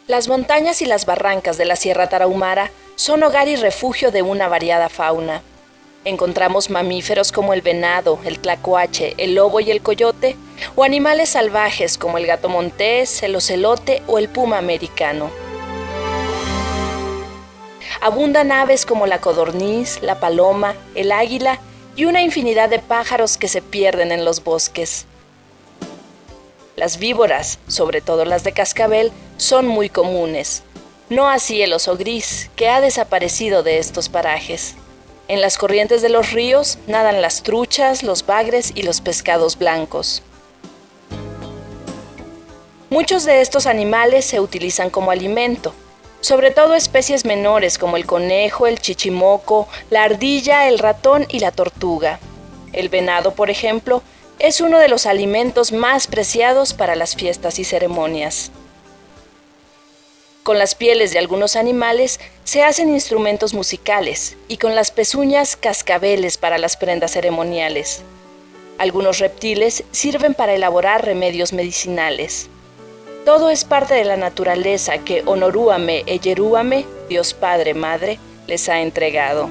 Las montañas y las barrancas de la Sierra Tarahumara son hogar y refugio de una variada fauna. Encontramos mamíferos como el venado, el tlacuache, el lobo y el coyote, o animales salvajes como el gato montés, el ocelote o el puma americano. Abundan aves como la codorniz, la paloma, el águila y una infinidad de pájaros que se pierden en los bosques. Las víboras, sobre todo las de cascabel, son muy comunes. No así el oso gris, que ha desaparecido de estos parajes. En las corrientes de los ríos nadan las truchas, los bagres y los pescados blancos. Muchos de estos animales se utilizan como alimento, sobre todo especies menores como el conejo, el chichimoco, la ardilla, el ratón y la tortuga. El venado, por ejemplo, es uno de los alimentos más preciados para las fiestas y ceremonias. Con las pieles de algunos animales se hacen instrumentos musicales y con las pezuñas cascabeles para las prendas ceremoniales. Algunos reptiles sirven para elaborar remedios medicinales. Todo es parte de la naturaleza que Onorúame Ejerúame, Dios Padre Madre, les ha entregado.